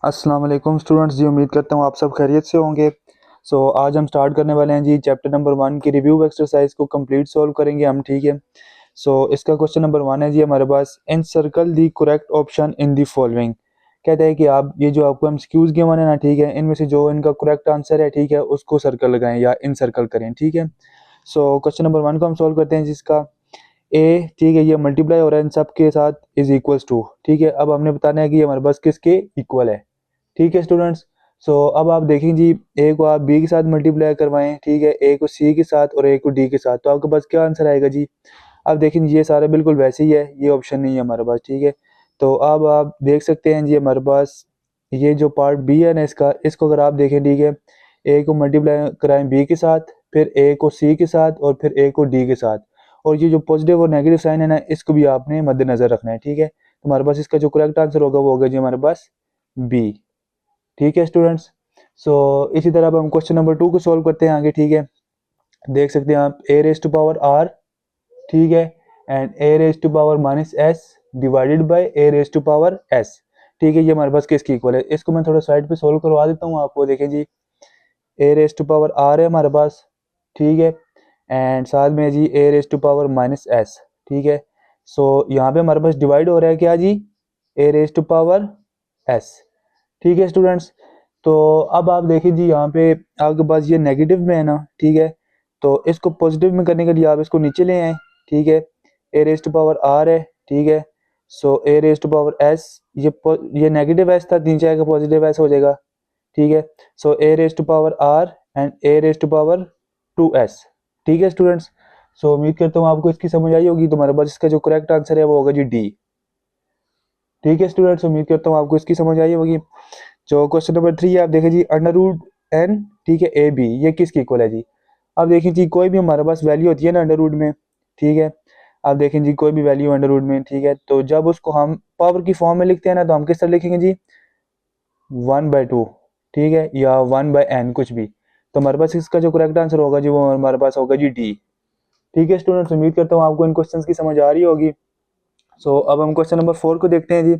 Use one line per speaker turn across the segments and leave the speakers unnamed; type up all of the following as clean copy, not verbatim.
अस्सलाम वालेकुम स्टूडेंट्स जी, उम्मीद करता हूँ आप सब खैरियत से होंगे। आज हम स्टार्ट करने वाले हैं जी चैप्टर नंबर 1 की रिव्यू एक्सरसाइज को कंप्लीट सॉल्व करेंगे हम, ठीक है। इसका क्वेश्चन नंबर 1 है जी हमारे पास, encircle the correct option in the following. कहता है कि आप ये जो आपको एमसीक्यूज गिवन है ना, ठीक है, इनमें से जो इनका करेक्ट आंसर है, ठीक है, उसको सर्कल लगाएं या इन सर्कल करें, ठीक है। क्वेश्चन नंबर 1 को हम सॉल्व करते हैं जिसका ए, ठीक है, ये मल्टीप्लाई हो रहा है इन सब के साथ इज इक्वल्स टू, ठीक है। अब हमने बताना है कि ये हमारे पास किसके इक्वल है, ठीक है स्टूडेंट्स। अब आप देखें जी, ए को आप बी के साथ मल्टीप्लाई करवाएं, ठीक है, ए को सी के साथ और ए को डी के साथ, तो आपके पास क्या आंसर आएगा जी। अब देखें ये सारा बिल्कुल वैसे ही है, ये ऑप्शन नहीं है हमारे पास, ठीक है। तो अब आप देख सकते हैं जी हमारे पास ये जो पार्ट बी है ना इसका, इसको अगर आप देखें, ठीक है, ए को मल्टीप्लाई कराएं बी के साथ, फिर ए को सी के साथ और फिर ए को डी के साथ, और ये जो पॉजिटिव और नेगेटिव साइन है ना, इसको भी आपने मद्देनजर रखना है, ठीक है। तो हमारे पास इसका जो करेक्ट आंसर होगा वो होगा जी हमारे पास बी, ठीक है स्टूडेंट्स। इसी तरह अब हम क्वेश्चन नंबर 2 को सॉल्व करते हैं आगे, ठीक है। देख सकते हैं आप, A raise to power R, ठीक है, and A raise to power minus S divided by A raise to power S, ठीक है। ये हमारे पास किसकी इक्वल है, इसको मैं थोड़ा साइड पे सोल्व करवा देता हूँ आपको। देखें जी, a raise to power r है हमारे पास, ठीक है, एंड साथ में जी a raise to power minus s, ठीक है। यहाँ पे हमारे पास डिवाइड हो रहा है क्या जी, a raise to power S, ठीक है स्टूडेंट्स। अब आप देखिए जी, यहाँ पे आपके पास ये नेगेटिव में है ना, ठीक है, तो इसको पॉजिटिव में करने के लिए आप इसको नीचे ले आए, ठीक है। A raise to power r है, ठीक है, a raise to power s, ये नेगेटिव एस था, नीचे आएगा पॉजिटिव एस हो जाएगा, ठीक है। A raise to power r and A raise to power 2s, ठीक है स्टूडेंट्स। उम्मीद करता हूँ आपको इसकी समझ आई होगी। तुम्हारे पास इसका जो करेक्ट आंसर है वो होगा जी डी, ठीक है स्टूडेंट्स। उम्मीद करता हूँ आपको इसकी समझ आई होगी। जो क्वेश्चन नंबर 3 है, आप देखें जी, अंडर रूट एन, ठीक है, ए बी, ये किसकी इक्वल है जी। अब देखें जी, कोई भी हमारे पास वैल्यू होती है ना अंडर रूट में, ठीक है, आप देखें जी कोई भी वैल्यू अंडर रूट में, ठीक है, तो जब उसको हम पावर की फॉर्म में लिखते हैं ना, तो हम किस तरह लिखेंगे जी, 1/2, ठीक है, या 1/n, कुछ भी। तो हमारे पास इसका जो करेक्ट आंसर होगा जी वो हमारे पास होगा जी डी, ठीक है स्टूडेंट्स। उम्मीद करता हूँ आपको इन क्वेश्चंस की समझ आ रही होगी। अब हम क्वेश्चन नंबर 4 को देखते हैं जी,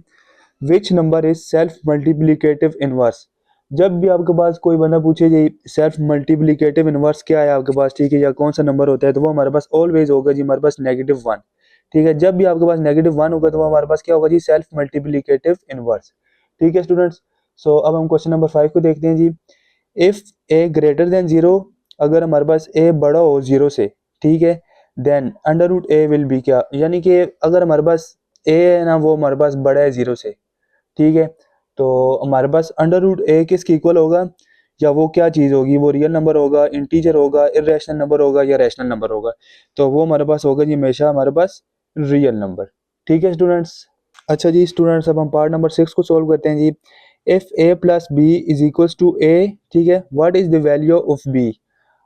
which number is self multiplicative inverse. जब भी आपके पास कोई बंदा पूछे जी सेल्फ मल्टीप्लीकेटिव इनवर्स क्या है आपके पास, ठीक है, या कौन सा नंबर होता है, तो वो हमारे पास ऑलवेज होगा जी हमारे पास -1, ठीक है। जब भी आपके पास -1 होगा तो वो हमारे पास क्या होगा जी, सेल्फ मल्टीप्लीकेटिव इनवर्स, ठीक है स्टूडेंट्स। अब हम क्वेश्चन नंबर 5 को देखते हैं जी, इफ ए ग्रेटर देन 0, अगर हमारे पास ए बड़ा हो 0 से, ठीक है, then under root A will be क्या, यानी कि अगर हमारे पास ए है ना वो हमारे पास बड़ा है 0 से, ठीक है, तो हमारे पास अंडर रूट ए किसकी इक्वल होगा, या वो क्या चीज़ होगी, वो रियल नंबर होगा, इंटीजर होगा, इरेशनल नंबर होगा या रैशनल नंबर होगा। तो वो हमारे पास होगा जी हमेशा हमारे पास रियल नंबर, ठीक है स्टूडेंट्स। अच्छा जी स्टूडेंट्स, अब हम पार्ट नंबर 6 को सॉल्व करते हैं जी, if a plus b is equals to a, ठीक है, what is the value of b.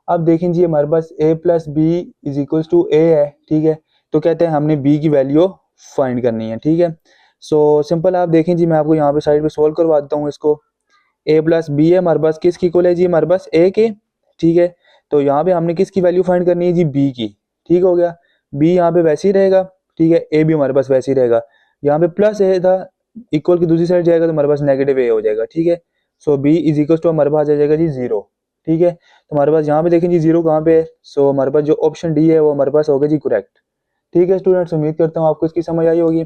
अब देखें जी हमारे पास a plus b is equals to a है, ठीक है, तो कहते हैं हमने b की वैल्यू फाइंड करनी है, ठीक है। सिंपल आप देखें जी, मैं आपको यहाँ पे साइड पे सोल्व करवा देता हूँ इसको। a प्लस बी है हमारे पास किसकी इक्वल है जी, हमारे पास a के, ठीक है। तो यहाँ पे हमने किसकी वैल्यू फाइंड करनी है जी, b की, ठीक हो गया। b यहाँ पे वैसे ही रहेगा, ठीक है, a भी हमारे पास वैसे ही रहेगा। यहाँ पे प्लस a था, इक्वल की दूसरी साइड जाएगा तो हमारे पास नेगेटिव a हो जाएगा, ठीक है। b इज इक्वल टू हमारे पास आ जाएगा जी 0, ठीक है। तो हमारे पास यहाँ पे देखें जी 0 कहाँ पे है, हमारे पास जो ऑप्शन डी है वो हमारे पास होगा जी करेक्ट, ठीक है स्टूडेंट्स। उम्मीद करता हूँ आपको इसकी समझ आई होगी।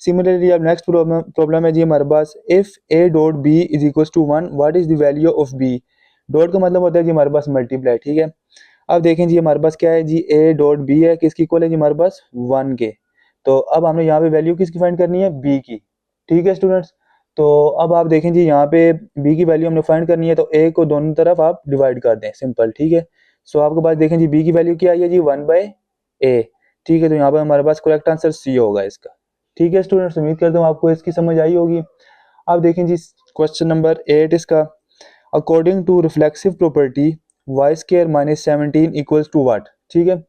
सिमिलरली अब नेक्स्ट प्रॉब्लम है जी हमारे पास, if a dot b is equal to 1, what is the value of b. Dot का मतलब होता है जी हमारे पास मल्टीप्लाई, ठीक है। अब देखें जी हमारे पास क्या है जी, ए डॉट बी है, किसकी इक्वल है जी हमारे पास 1 के। तो अब हमने यहाँ पे वैल्यू किसकी फाइंड करनी है, बी की, ठीक है स्टूडेंट्स। अब आप देखें जी यहाँ पे बी की वैल्यू हमने फाइंड करनी है, तो ए को दोनों तरफ आप डिवाइड कर दें, सिंपल, ठीक है। आपके पास देखें जी बी की वैल्यू क्या आई है जी 1/a, ठीक है। तो यहाँ पर हमारे पास करेक्ट आंसर सी होगा इसका, ठीक है स्टूडेंट्स। उम्मीद करता हूँ आपको इसकी समझ आई होगी। अब देखें जी क्वेश्चन नंबर 8 इसका, according to reflexive property Y square -17 equals to what, ठीक है।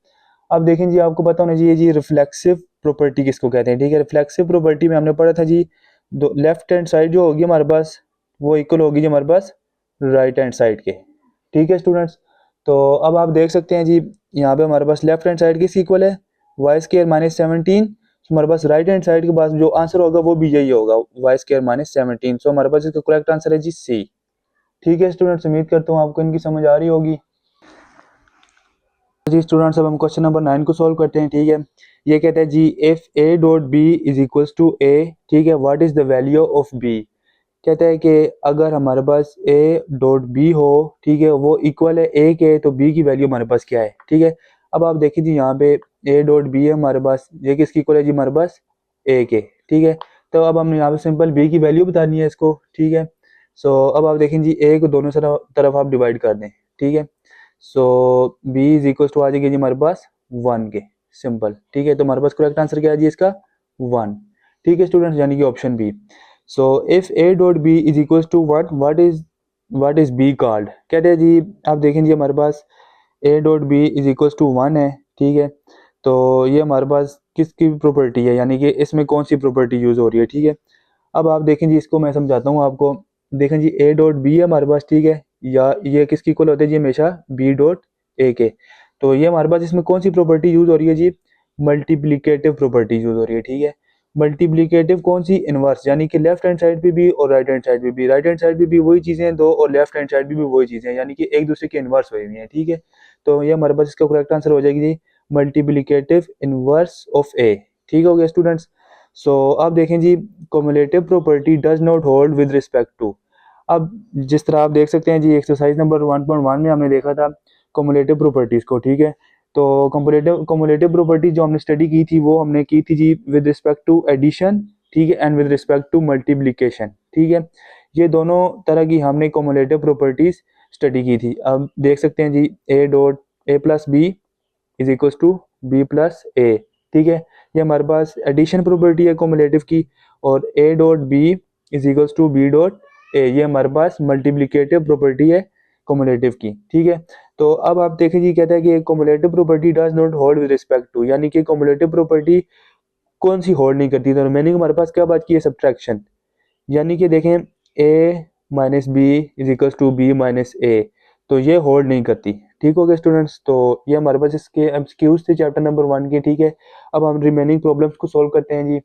अब देखें जी आपको पता होना चाहिए जी रिफ्लेक्सिव प्रॉपर्टी किसको कहते हैं, ठीक है। रिफ्लेक्सिव प्रॉपर्टी में हमने पढ़ा था जी, दो लेफ्ट हैंड साइड जो होगी हमारे पास वो इक्वल होगी जी हमारे पास राइट हैंड साइड के, ठीक है स्टूडेंट्स। अब आप देख सकते हैं जी यहाँ पे हमारे पास लेफ्ट हैंड साइड किसकी इक्वल है, वाई स्केयर -17, हमारे पास राइट हैंड साइड के पास जो आंसर होगा वो भी यही होगा, वाई स्क्वायर माइनस 17। सो हमारे पास इसका करेक्ट आंसर है जी सी। ठीक है स्टूडेंट्स, उम्मीद करता हूँ आपको इनकी समझ आ रही होगी। जी स्टूडेंट्स, अब हम क्वेश्चन नंबर 9 को सॉल्व करते हैं। ठीक है, ये कहता है जी if a dot b is equals to a, ठीक है, what is the value of b. कहता है कि अगर हमारे पास ए डॉट बी हो, ठीक है, वो इक्वल है ए के, तो बी की वैल्यू हमारे पास क्या है। ठीक है, अब आप देखिए जी यहाँ पे ए डॉट बी है हमारे पास, ये किसकी इक्वल है जी, हमारे पास ए के। ठीक है, तो अब हम यहाँ पे सिंपल बी की वैल्यू बतानी है इसको। ठीक है, सो अब आप देखें जी ए को दोनों तरफ आप डिवाइड कर दें। ठीक है, सो बी इज इक्वल टू आ जाएगी जी हमारे पास 1 के, सिंपल। ठीक है, तो हमारे पास करेक्ट आंसर क्या है जी इसका 1। ठीक है स्टूडेंट्स, यानी कि option b. So if a dot b is equal to what is b called. कहते हैं जी, आप देखें जी हमारे पास a dot b is equal to 1 है। ठीक है, तो ये हमारे पास किसकी प्रॉपर्टी है, यानी कि इसमें कौन सी प्रॉपर्टी यूज हो रही है। ठीक है, अब आप देखें जी, इसको मैं समझाता हूँ आपको। देखें जी ए डॉट बी है हमारे पास, ठीक है, या ये किसकी इक्वल होते हैं जी, हमेशा बी डॉट ए के। तो ये हमारे पास इसमें कौन सी प्रॉपर्टी यूज हो रही है जी, मल्टीप्लिकेटिव प्रॉपर्टी यूज हो रही है। ठीक है, मल्टीप्लिकेटिव कौन सी, इनवर्स, यानी कि लेफ्ट हैंड साइड पे भी और राइट हैंड साइड पे भी। राइट हैंड साइड पे भी वही चीजें हैं दो, और लेफ्ट हैंड साइड पे भी वही चीजें हैं, यानी कि एक दूसरे के इनवर्स हुई हुई हैं। ठीक है, तो ये हमारे पास इसका करेक्ट आंसर हो जाएगी जी मल्टीप्लिकेटिव इनवर्स ऑफ ए। ठीक हो गया स्टूडेंट्स। सो अब देखें जी, cumulative property does not hold with respect to. अब जिस तरह आप देख सकते हैं जी, एक्सरसाइज नंबर 1.1 में हमने देखा था cumulative प्रॉपर्टीज को। ठीक है, तो cumulative प्रॉपर्टी जो हमने स्टडी की थी वो हमने की थी जी विद रिस्पेक्ट टू एडिशन, ठीक है, and with respect to multiplication. ठीक है, ये दोनों तरह की हमने cumulative प्रॉपर्टीज स्टडी की थी। अब देख सकते हैं जी a dot a plus b is equal to b plus a. ठीक है, ये हमारे पास एडिशन प्रॉपर्टी है कॉमुलेटिव की, और a dot b is equal to b dot a, ये हमारे पास मल्टीप्लिकेटिव प्रॉपर्टी है कॉमुलेटिव की। ठीक है, तो अब आप देखें जी, कहता है कि cumulative property does not hold with respect to, यानी कि कॉमुलेटिव प्रॉपर्टी कौन सी होल्ड नहीं करती। तो मीनिंग हमारे पास क्या बात की है, सब्ट्रैक्शन। यानी कि देखें a minus b is equal to b minus a, तो ये होल्ड नहीं करती। ठीक हो गया स्टूडेंट्स, तो ये हमारे पास इसके एमसीक्यूज थे चैप्टर नंबर 1 के। ठीक है, अब हम रिमेनिंग प्रॉब्लम्स को सॉल्व करते हैं जी।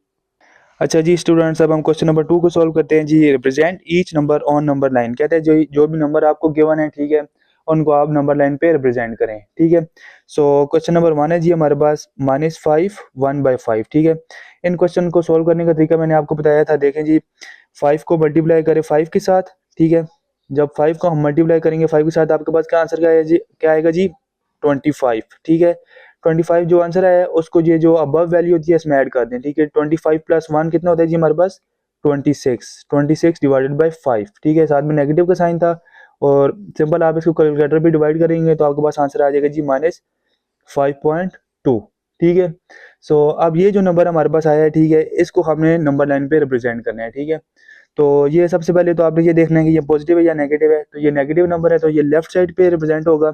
अच्छा जी स्टूडेंट्स, अब हम क्वेश्चन नंबर 2 को सॉल्व करते हैं जी। Represent each number on number line. कहते हैं जो जो भी नंबर आपको गिवन है, ठीक है, उनको आप नंबर लाइन पे रिप्रेजेंट करें। ठीक है, सो क्वेश्चन नंबर 1 है जी हमारे पास -5 1/5। ठीक है, इन क्वेश्चन को सॉल्व करने का तरीका मैंने आपको बताया था। देखें जी, 5 को मल्टीप्लाई करें 5 के साथ। ठीक है, जब 5 को हम मल्टीप्लाई करेंगे 5 के साथ, आपके पास क्या आंसर क्या है जी, क्या आएगा जी 25। ठीक है, 25 जो आंसर है उसको ये जो अबव वैल्यू होती है इसमें ऐड कर दें। ठीक है, 25 प्लस 1 कितना होता है जी हमारे पास 26 डिवाइडेड बाई 5। ठीक है, साथ में नेगेटिव का साइन था, और सिंपल आप इसको कैलकुलेटर पे डिवाइड करेंगे तो आपके पास आंसर आ जाएगा जी -5.2। ठीक है, सो अब ये जो नंबर हमारे पास आया है, ठीक है, इसको हमने नंबर लाइन पे रिप्रेजेंट करना है। ठीक है, तो ये सबसे पहले तो आपने ये देखना है कि ये पॉजिटिव है या नेगेटिव है। तो ये नेगेटिव नंबर है, तो ये लेफ्ट साइड पे रिप्रेजेंट होगा।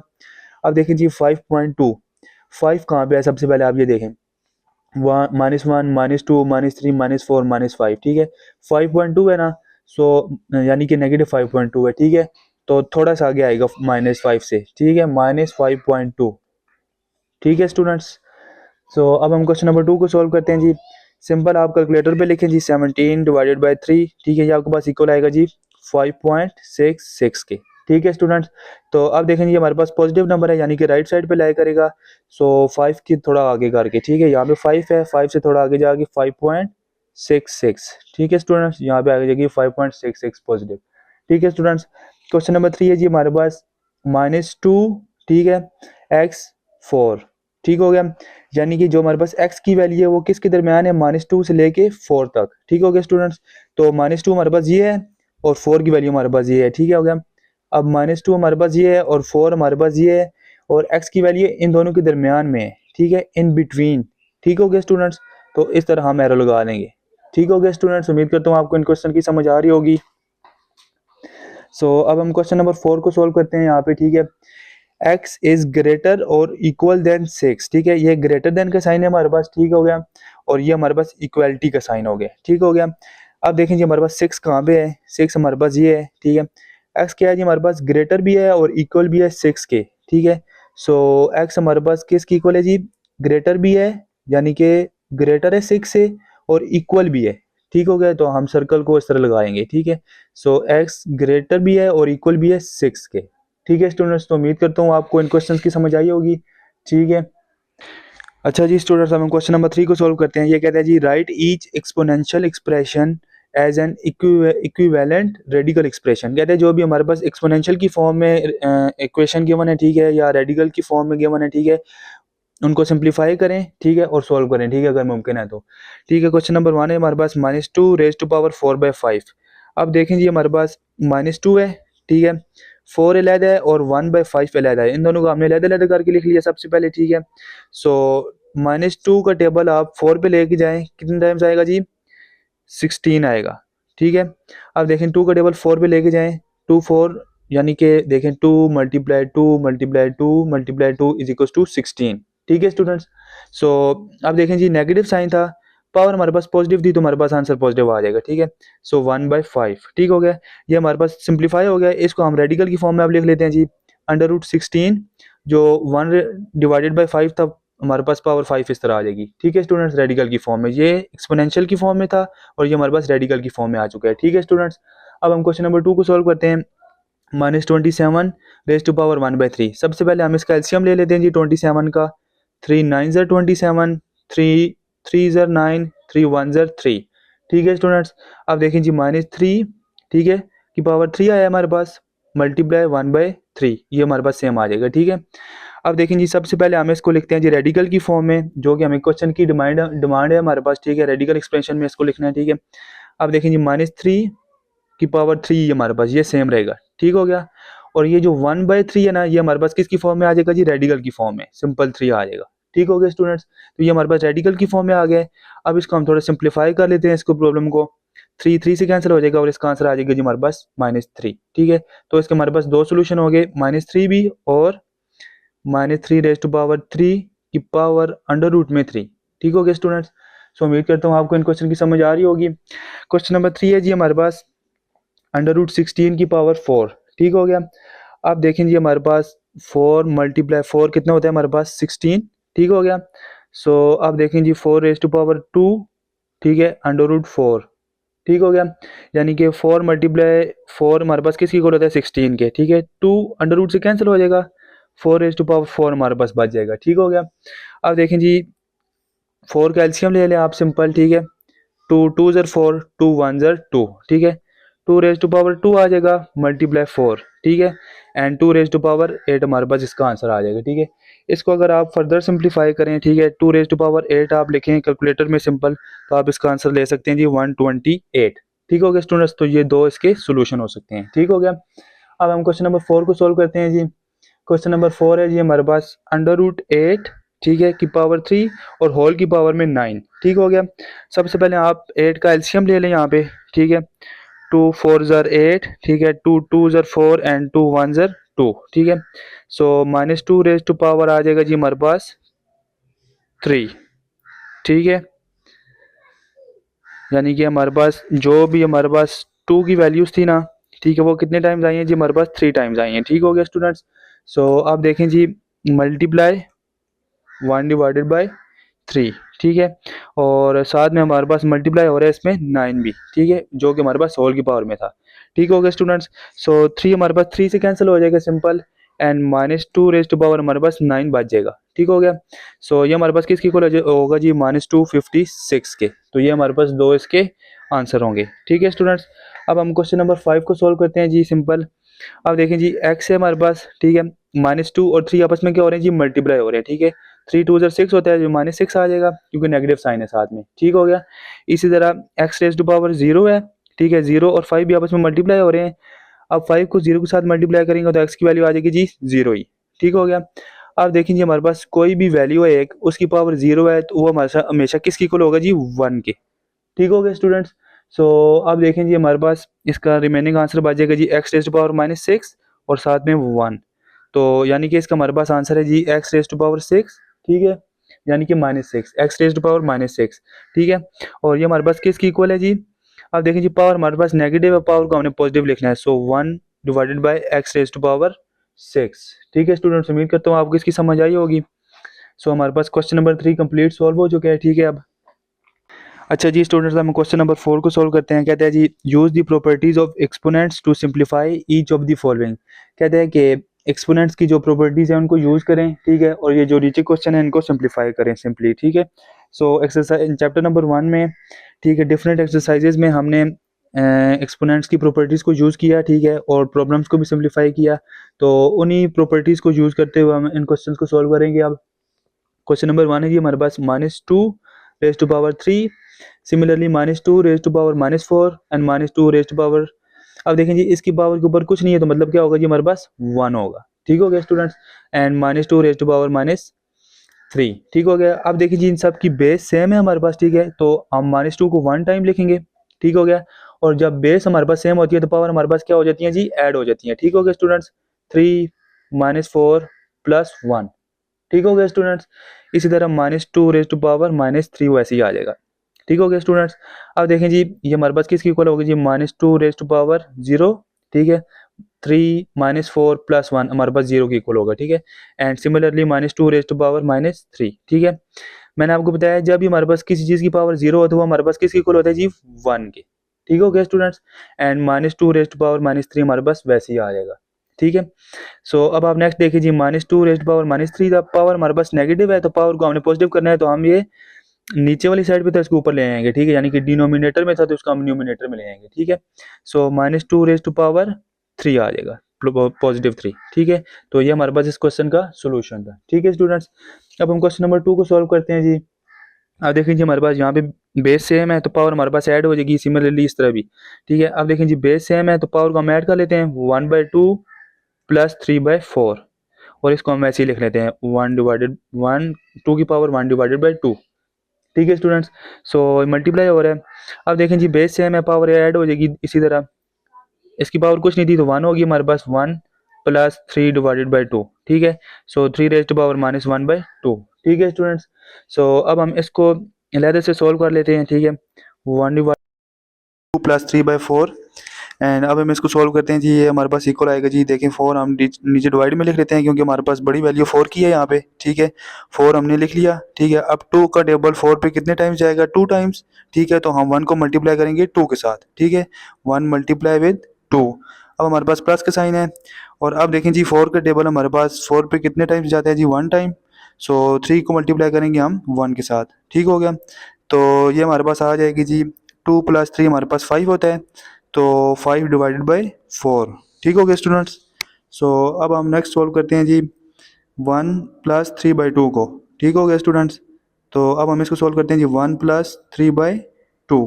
अब देखें जी 5.2, 5 कहाँ पे है, सबसे पहले आप ये देखें, -1 -2 -3 -4 -5। ठीक है, 5.2 है ना, सो यानी कि -5.2 है। ठीक है, तो थोड़ा सा आगे आएगा -5 से। ठीक है, -5.2। ठीक है स्टूडेंट्स, सो अब हम क्वेश्चन नंबर 2 को सॉल्व करते हैं जी। सिंपल आप कैलकुलेटर पे लिखें जी 17 डिवाइडेड बाई 3। ठीक है, ये आपके पास इक्वल आएगा जी 5.66 के। ठीक है स्टूडेंट्स, तो अब देखें जी हमारे पास पॉजिटिव नंबर है, यानी कि राइट साइड पे लाई करेगा। सो 5 की थोड़ा आगे करके, ठीक है, यहाँ पे 5 है, 5 से थोड़ा आगे जाके 5.66। ठीक है स्टूडेंट्स, यहाँ पे आगे जाएगी 5.66 पॉजिटिव। ठीक है स्टूडेंट्स, क्वेश्चन नंबर 3 है जी हमारे पास -2, ठीक है, x4। ठीक हो गया, यानी कि जो हमारे पास x की वैल्यू है वो किसके दरमियान है, -2 से लेके 4 तक। ठीक हो गया स्टूडेंट्स, तो -2 हमारे पास ये है और 4 की वैल्यू हमारे पास ये है। ठीक है, हो गया। अब -2 हमारे पास ये है और 4 हमारे पास ये है, और x की वैल्यू इन दोनों के दरमियान में है। ठीक है, इन बिटवीन। ठीक हो गया स्टूडेंट्स, तो इस तरह हम एरो लगा देंगे। ठीक हो गया स्टूडेंट्स, उम्मीद करता हूँ आपको इन क्वेश्चन की समझ आ रही होगी। सो अब हम क्वेश्चन नंबर 4 को सोल्व करते हैं यहाँ पे। ठीक है, x इज ग्रेटर और इक्वल देन 6। ठीक है, ये ग्रेटर देन का साइन है हमारे पास। ठीक हो गया, और ये हमारे पास इक्वलिटी का साइन हो गया। ठीक हो गया, अब देखें जी हमारे पास 6 कहाँ पे है, 6 हमारे पास ये है। ठीक है, x क्या है जी हमारे पास, ग्रेटर भी है और इक्वल भी है 6 के। ठीक है, सो x हमारे पास किसकी इक्वल है जी, ग्रेटर भी है, यानी कि ग्रेटर है 6 से और इक्वल भी है, ठीक हो गया, तो हम सर्कल को इस तरह लगाएंगे, ठीक है। सो x ग्रेटर भी है और इक्वल भी है 6 के, ठीक है स्टूडेंट्स। तो उम्मीद करता हूँ आपको इन क्वेश्चंस की समझ आई होगी, ठीक है। अच्छा जी स्टूडेंट्स, हम क्वेश्चन नंबर 3 को सॉल्व करते हैं। ये कहता है जी write each exponential expression as an equivalent radical expression. कहते हैं जो भी हमारे पास एक्सपोनेंशियल की फॉर्म में इक्वेशन गिवन है, ठीक है, या रेडिकल की फॉर्म में गिवन है, ठीक है, उनको सिंप्लीफाई करें, ठीक है, और सॉल्व करें, ठीक है, अगर मुमकिन है तो, ठीक है। क्वेश्चन नंबर 1 है हमारे पास -2 रेज़ टू पावर 4/5। अब देखें जी हमारे पास -2 है, ठीक है, 4 अलग है और 1/5 अलग है, इन दोनों को हमने अलग-अलग करके लिख लिया सबसे पहले, ठीक है। सो -2 का टेबल आप 4 पे लेके जाएं, कितने टाइम्स आएगा जी, 16 आएगा, ठीक है। अब देखें 2 का टेबल 4 पे लेके जाएं, 2 4 यानी कि देखें 2 multiply 2 multiply 2 multiply 2 is equal to 16, ठीक है स्टूडेंट्स। सो अब देखें जी नेगेटिव साइन था, पावर हमारे पास पॉजिटिव थी, तो हमारे पास आंसर पॉजिटिव आ जाएगा, ठीक है। सो 1/5, ठीक हो गया, ये हमारे पास सिंप्लीफाई हो गया। इसको हम रेडिकल की फॉर्म में आप लिख लेते हैं जी, √16 जो 1 डिवाइडेड बाई 5 था, हमारे पास पावर 5 इस तरह आ जाएगी, ठीक है स्टूडेंट्स, रेडिकल की फॉर्म में। ये एक्सपोनेंशियल की फॉर्म में था और ये हमारे पास रेडिकल की फॉर्म में आ चुका है, ठीक है स्टूडेंट्स। अब हम क्वेश्चन नंबर 2 को सॉल्व करते हैं। -27 रेज़ टू पावर 1/3। सबसे पहले हम इसका एलसीएम ले लेते हैं जी 27 का, 3 9 ज़र 27, 3 3 ज़र 9, 3 1 ज़र 3, ठीक है स्टूडेंट्स। अब देखें जी -3, ठीक है, की पावर 3 आया हमारे पास, मल्टीप्लाई 1/3, ये हमारे पास सेम आ जाएगा, ठीक है। अब देखें जी सबसे पहले हम इसको लिखते हैं जी रेडिकल की फॉर्म में, जो कि हमें क्वेश्चन की डिमांड है हमारे पास, ठीक है, रेडिकल एक्सप्रेशन में इसको लिखना है, ठीक है। अब देखें जी -3 की पावर 3 हमारे पास ये सेम रहेगा, ठीक हो गया। और ये जो 1/3 है ना, ये हमारे पास किसकी फॉर्म में आ जाएगा जी, रेडिकल की फॉर्म में, सिंपल 3 आ जाएगा, ठीक हो गया स्टूडेंट्स। तो ये हमारे पास रेडिकल की फॉर्म में आ गया है। अब इसको हम थोड़ा सिंप्लीफाई कर लेते हैं, इसको प्रॉब्लम को, 3 3 से कैंसिल हो जाएगा और इसका आंसर आ जाएगा जी हमारे पास -3, ठीक है। तो इसके हमारे पास दो सोल्यूशन हो गए, -3 भी और -3 रेज़ टू पावर 3 की पावर √3, ठीक हो गया स्टूडेंट्स। सो उम्मीद करता हूँ आपको इन क्वेश्चन की समझ आ रही होगी। क्वेश्चन नंबर 3 है जी हमारे पास √16 की पावर 4, ठीक हो गया। अब देखें जी हमारे पास 4 मल्टीप्लाई 4 कितना होता है हमारे पास 16, ठीक हो गया। सो अब देखें जी 4 रेज़ टू पावर 2, ठीक है, √4, ठीक हो गया, यानी कि 4 मल्टीप्लाई 4 हमारे पास किसकी इक्वल होता है 16 के, ठीक है। 2 अंडर रूट से कैंसिल हो जाएगा, 4 रेज़ टू पावर 4 हमारे पास बच जाएगा, ठीक हो गया। अब देखें जी 4 का एलसीएम ले लें आप सिंपल, ठीक है, 2 2 ज़र 4, 2 1 ज़र 2, ठीक है, 2 रेज़ टू पावर 2 आ जाएगा मल्टीप्लाई 4, ठीक है, एंड 2 रेज़ टू पावर 8 हमारे पास इसका आंसर आ जाएगा, ठीक है। इसको अगर आप फर्दर सिंप्लीफाई करें, ठीक है, 2 रेज़ टू पावर 8 आप लिखें कैलकुलेटर में सिंपल, तो आप इसका आंसर ले सकते हैं जी 128, ठीक हो गया स्टूडेंट्स। तो ये दो इसके सोल्यूशन हो सकते हैं, ठीक हो गया। अब हम क्वेश्चन नंबर 4 को सॉल्व करते हैं जी। क्वेश्चन नंबर 4 है जी हमारे पास √8, ठीक है, की पावर 3 और होल की पावर में 9, ठीक हो गया। सबसे पहले आप 8 का एलसीएम ले लें यहाँ पे, ठीक है, 2 4 ज़र 8, ठीक है, 2 2 ज़र 4 एंड 2 1 ज़र 2, ठीक है। सो -2 रेज़ टू पावर आ जाएगा जी हमारे पास 3, ठीक है, यानी कि हमारे पास जो भी हमारे पास 2 की वैल्यूज़ थी ना, ठीक है, वो कितने टाइम्स आई हैं जी हमारे पास 3 टाइम्स आई हैं, ठीक हो गया स्टूडेंट्स। सो अब देखें जी मल्टीप्लाई 1 डिवाइडेड बाई 3, ठीक है, और साथ में हमारे पास मल्टीप्लाई हो रहा है इसमें 9 भी, ठीक है, जो कि हमारे पास होल की पावर में था, ठीक हो गया स्टूडेंट्स। सो 3 हमारे पास 3 से कैंसिल हो जाएगा simple, and -2 raise to power हमारे पास 9 बच जाएगा, ठीक हो गया। सो ये हमारे पास किसकी इक्वल होगा जी -256 के, तो ये हमारे पास दो इसके आंसर होंगे, ठीक है स्टूडेंट्स। अब हम क्वेश्चन नंबर 5 को सॉल्व करते हैं जी सिंपल। अब देखें जी x है हमारे पास, ठीक है, -2 और 3 आपस में क्या हो रहे हैं जी, मल्टीप्लाई हो रहे हैं, ठीक है, 3 2 ज़र 6 होता है, जो -6 आ जाएगा क्योंकि नेगेटिव साइन है साथ में, ठीक हो गया। इसी तरह x रेज़ टू पावर 0 है, ठीक है, 0 और 5 भी आपस में मल्टीप्लाई हो रहे हैं। अब 5 को 0 के साथ मल्टीप्लाई करेंगे तो x की वैल्यू आ जाएगी जी 0 ही, ठीक हो गया। अब देखें जी हमारे पास कोई भी वैल्यू है एक, उसकी पावर 0 है, तो वो हमारे हमेशा किसकी इक्वल होगा जी 1 के, ठीक हो गया स्टूडेंट्स। सो अब देखें जी हमारे पास इसका रिमेनिंग आंसर बच जाएगा जी x रेज़ टू पावर -6 और साथ में 1, तो यानी कि इसका हमारे पास आंसर है जी x रेज़ टू पावर 6, ठीक है, यानी कि -6, x रेज़ टू पावर -6, ठीक है। और ये हमारे पास किसकी इक्वल है जी, अब देखें जी पावर हमारे पास नेगेटिव है, पावर को हमने पॉजिटिव लिखना है, so 1 divided by x raise to power 6, ठीक है स्टूडेंट्स। उम्मीद करता हूँ आपको इसकी समझ आई होगी। सो हमारे पास क्वेश्चन नंबर 3 कंप्लीट सॉल्व हो चुका है, ठीक है। अब अच्छा जी स्टूडेंट्स, हम क्वेश्चन नंबर 4 को सॉल्व करते हैं। कहते हैं जी use the properties of exponents to simplify each of the following. कहते हैं कि एक्सपोनेंट्स की जो प्रॉपर्टीज हैं उनको यूज़ करें, ठीक है, और ये जो नीचे क्वेश्चन है इनको सिंप्लीफाई करें सिंपली, ठीक है। सो एक्सरसाइज चैप्टर नंबर 1 में, ठीक है, डिफरेंट एक्सरसाइजेज में हमने एक्सपोनेंट्स की प्रॉपर्टीज़ को यूज़ किया, ठीक है, और प्रॉब्लम्स को भी सिंप्लीफाई किया। तो उन्हीं प्रॉपर्टीज़ को यूज़ करते हुए हम इन क्वेश्चन को सॉल्व करेंगे। अब क्वेश्चन नंबर 1 है जी हमारे पास -2 raise to power 3, similarly -2 raise to power -4 and -2 raise to power. अब देखें जी इसकी पावर के ऊपर कुछ नहीं है, तो मतलब क्या होगा जी, हमारे पास 1 होगा, ठीक हो गया students. And -2 raise to power -3, ठीक हो गया। अब देखिए जी इन सब की बेस सेम है हमारे पास, ठीक है, तो हम -2 को 1 टाइम लिखेंगे, ठीक हो गया। और जब बेस हमारे पास सेम होती है तो पावर हमारे पास क्या हो जाती है जी, ऐड हो जाती है, ठीक हो गया स्टूडेंट्स। 3 -4 प्लस 1, ठीक हो गया स्टूडेंट्स। इसी तरह -2 रेज़ टू पावर -3 वैसे ही आ जाएगा, ठीक हो गया स्टूडेंट्स। अब देखें जी ये हमारे पास किसकी इक्वल होगी जी, -2 रेज़ टू पावर 0, ठीक है। 3 -4 प्लस 1 हमारे पास 0 की इक्वल होगा, ठीक है। And similarly -2 raise to power -3, ठीक है। मैंने आपको बताया जब भी हमारे पास किसी चीज़ की पावर 0 हो तो वो हमारे पास किसकी इक्वल होता है जी, 1 के, ठीक हो गया students. And -2 raise to power -3 हमारे पास वैसे ही आ जाएगा, ठीक है। सो अब आप नेक्स्ट देखिए जी, -2 रेज़ टू पावर -3 का पावर हमारे पास नेगेटिव है, तो पावर को हमने पॉजिटिव करना है, तो हम ये नीचे वाली साइड पे था इसको ऊपर ले आएंगे, ठीक है, यानी कि डिनोमिनेटर में था तो इसको हम न्यूमिनेटर में ले आएंगे, ठीक है। सो -2 रेज़ टू पावर 3 आ जाएगा, +3, ठीक है। तो ये हमारे पास इस क्वेश्चन का सोल्यूशन था, ठीक है स्टूडेंट्स। अब हम क्वेश्चन नंबर 2 को सॉल्व करते हैं जी। अब देखें जी हमारे पास यहाँ पे बेस सेम है तो पावर हमारे पास ऐड हो जाएगी, सिमिलरली इस तरह भी, ठीक है। अब देखें जी बेस सेम है तो पावर को हम ऐड कर लेते हैं, 1/2 प्लस 3/4, और इसको हम ऐसे ही लिख लेते हैं 1 2 की पावर 1/2, ठीक है स्टूडेंट्स। सो मल्टीप्लाई हो रहा है। अब देखें जी बेस सेम है, पावर ऐड हो जाएगी इसी तरह, इसकी पावर कुछ नहीं थी तो 1 होगी हमारे पास, 1 प्लस 3/2, ठीक है। सो 3 रेज़ टू पावर -1/2, ठीक है स्टूडेंट्स। सो अब हम इसको अलहदा से सॉल्व कर लेते हैं, ठीक है। 1/2 प्लस 3/4, एंड अब हम इसको सॉल्व करते हैं जी, ये हमारे पास इक्वल आएगा जी। देखें 4 हम नीचे डिवाइड में लिख लेते हैं क्योंकि हमारे पास बड़ी वैल्यू 4 की है यहाँ पे, ठीक है। 4 हमने लिख लिया, ठीक है। अब 2 का टेबल 4 पे कितने टाइम्स जाएगा, 2 टाइम्स, ठीक है। तो हम 1 को मल्टीप्लाई करेंगे 2 के साथ, ठीक है। 1 मल्टीप्लाई विद 2, अब हमारे पास प्लस का साइन है। और अब देखें जी 4 का टेबल हमारे पास 4 पे कितने टाइम्स जाता है जी, 1 टाइम। सो 3 को मल्टीप्लाई करेंगे हम 1 के साथ, ठीक हो गया। तो ये हमारे पास आ जाएगी जी, 2 प्लस 3 हमारे पास 5 होता है, तो 5/4, ठीक हो गया स्टूडेंट्स। सो अब हम नेक्स्ट सॉल्व करते हैं जी 1 प्लस 3/2 को, ठीक हो गया स्टूडेंट्स। तो अब हम इसको सॉल्व करते हैं जी 1 प्लस 3/2,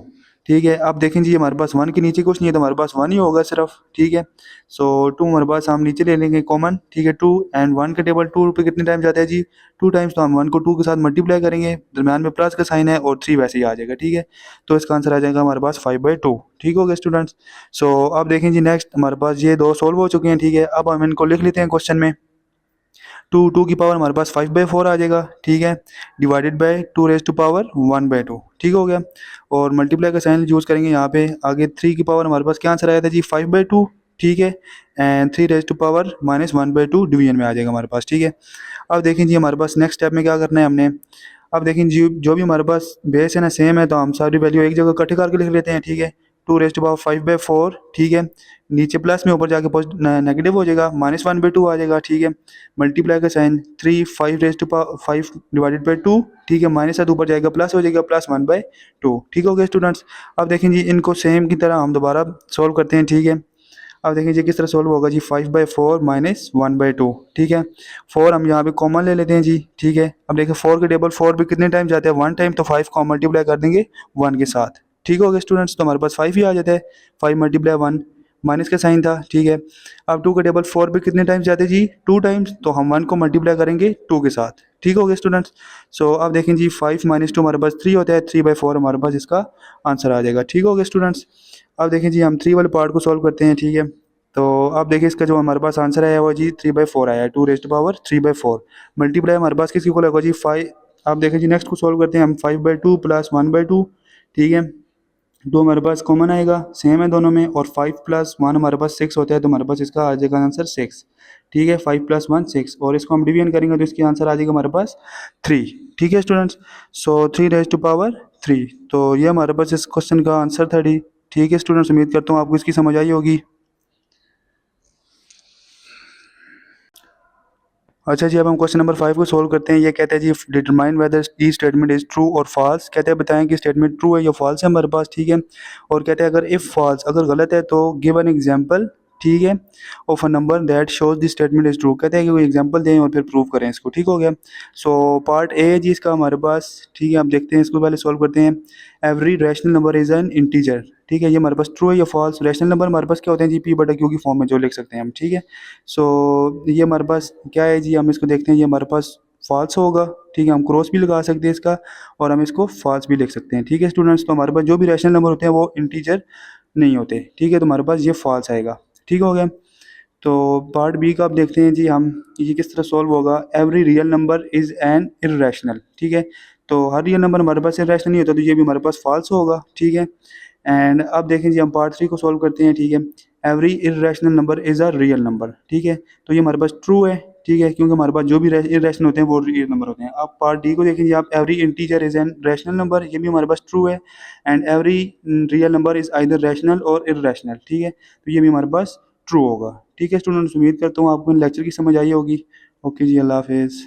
ठीक है। अब देखें जी हमारे पास 1 के नीचे कुछ नहीं है तो हमारे पास 1 ही होगा सिर्फ, ठीक है। सो 2 हमारे पास हम नीचे ले लेंगे कॉमन, ठीक है। 2 एंड 1 का टेबल 2 पे कितने टाइम जाता है जी, 2 टाइम्स, तो हम 1 को 2 के साथ मल्टीप्लाई करेंगे, दरम्यान में प्लस का साइन है और 3 वैसे ही आ जाएगा, ठीक है। तो इसका आंसर आ जाएगा हमारे पास 5/2, ठीक हो गया स्टूडेंट्स। सो अब देखें जी नेक्स्ट हमारे पास ये दो सॉल्व हो चुके हैं, ठीक है। अब हम इनको लिख लेते हैं क्वेश्चन में। 2 की पावर हमारे पास 5/4 आ जाएगा, ठीक है, divided by 2 raise to power 1/2, ठीक हो गया। और मल्टीप्लाई का साइन यूज़ करेंगे यहाँ पे। आगे 3 की पावर हमारे पास क्या आंसर आया था जी, 5/2, ठीक है। And 3 raise to power -1/2 division में आ जाएगा हमारे पास, ठीक है। अब देखें जी हमारे पास नेक्स्ट स्टेप में क्या करना है हमने। अब देखें जी जो भी हमारे पास बेस है ना सेम है, तो हम सारी वैल्यू एक जगह इकट्ठे करके लिख लेते हैं, ठीक है। 2 रेज़ टू पावर 5/4, ठीक है, नीचे प्लस में ऊपर जाके नेगेटिव हो जाएगा, -1/2 आ जाएगा, ठीक है। मल्टीप्लाई का साइन 3 5 रेज़ टू पावर 5/2, ठीक है, माइनस साथ ऊपर जाएगा प्लस हो जाएगा, +1/2, ठीक हो गया स्टूडेंट्स। अब देखें जी इनको सेम की तरह हम दोबारा सॉल्व करते हैं, ठीक है। अब देखें जी किस तरह सॉल्व होगा जी, 5/4 -1/2, ठीक है। 4 हम यहाँ पे कॉमन ले लेते हैं जी, ठीक है। अब देखिए 4 के टेबल 4 पे कितने टाइम जाते हैं, 1 टाइम, तो 5 को हम मल्टीप्लाई कर देंगे 1 के साथ, ठीक हो गया स्टूडेंट्स। तो हमारे पास 5 ही आ जाता है, 5 मल्टीप्लाई 1, माइनस का साइन था, ठीक है। अब 2 के टेबल 4 पे कितने टाइम्स जाते हैं जी, 2 टाइम्स, तो हम 1 को मल्टीप्लाई करेंगे 2 के साथ, ठीक हो गया स्टूडेंट्स। सो अब देखें जी 5 - 2 हमारे पास 3 होता है, 3/4 हमारे पास इसका आंसर आ जाएगा, ठीक हो गया स्टूडेंट्स। अब देखें जी हम 3 वाले पार्ट को सॉल्व करते हैं, ठीक है। तो अब देखिए इसका जो हमारे पास आंसर आया हुआ जी 3/4 आया है, 2 रेज़ टू पावर 3/4, मल्टीप्लाई हमारे पास किसकी इक्वल होगा जी 5। अब देखें जी नेक्स्ट को सॉल्व करते हैं हम, 5/2 प्लस 1/2, ठीक है। 2 हमारे पास कॉमन आएगा, सेम है दोनों में, और 5+1 हमारे पास 6 होता है, तो हमारे पास इसका आ जाएगा आंसर 6। ठीक है, 5+1 6, और इसको हम डिवीजन करेंगे तो इसकी आंसर आ जाएगा हमारे पास 3। ठीक है students, so 3 raised to power 3। तो ये हमारे पास इस क्वेश्चन का आंसर था डी। ठीक है स्टूडेंट्स, उम्मीद करता हूँ आपको इसकी समझ आई होगी। अच्छा जी, अब हम क्वेश्चन नंबर 5 को सोल्व करते हैं। ये कहते हैं जी determine whether each statement is true और फॉल्स। कहते हैं बताएं कि स्टेटमेंट ट्रू है या फॉल्स है हमारे पास। ठीक है, और कहते हैं अगर इफ फॉल्स, अगर गलत है तो गिव एन एग्जांपल, ठीक है, of a number that shows the statement is true. कहते हैं कि कोई एग्जांपल दें और फिर प्रूव करें इसको। ठीक हो गया, सो पार्ट ए है जी इसका हमारे पास। ठीक है, आप देखते हैं, इसको पहले सोल्व करते हैं। Every rational number is an integer. ठीक है, ये हमारे पास ट्रू है या फॉल्स। रैशनल नंबर हमारे पास क्या होते हैं जी, पी बटा क्यू की फॉर्म में जो लिख सकते हैं हम। ठीक है, सो ये हमारे पास क्या है जी, हम इसको देखते हैं, ये हमारे पास फॉल्स होगा। ठीक है, हम क्रॉस भी लगा सकते हैं इसका, और हम इसको फॉल्स भी लिख सकते हैं। ठीक है स्टूडेंट्स, तो हमारे पास जो भी रैशनल नंबर होते हैं वो इंटीजर नहीं होते। ठीक है, तो हमारे पास ये फॉल्स आएगा। ठीक हो गया, तो पार्ट बी का आप देखते हैं जी हम, ये किस तरह सॉल्व होगा। Every real number is an irrational. ठीक है, तो हर रियल नंबर हमारे पास इर्रेशनल नहीं होता, तो ये भी हमारे पास फॉल्स होगा। ठीक है, एंड अब देखें जी हम पार्ट 3 को सॉल्व करते हैं। ठीक है, every irrational number is a real number. ठीक है, तो ये हमारे पास ट्रू है। ठीक है, क्योंकि हमारे पास जो भी इर्रेशनल होते हैं वो रियल नंबर होते हैं। अब पार्ट डी को देखें जी आप, every integer is an rational number. ये भी हमारे पास ट्रू है, and every real number is either rational और इर्रेशनल। ठीक है, तो ये भी हमारे पास ट्रू होगा। ठीक है स्टूडेंट्स, उम्मीद करता हूँ आपको इन लेक्चर की समझ आई होगी। ओके जी, अल्लाह हाफिज़।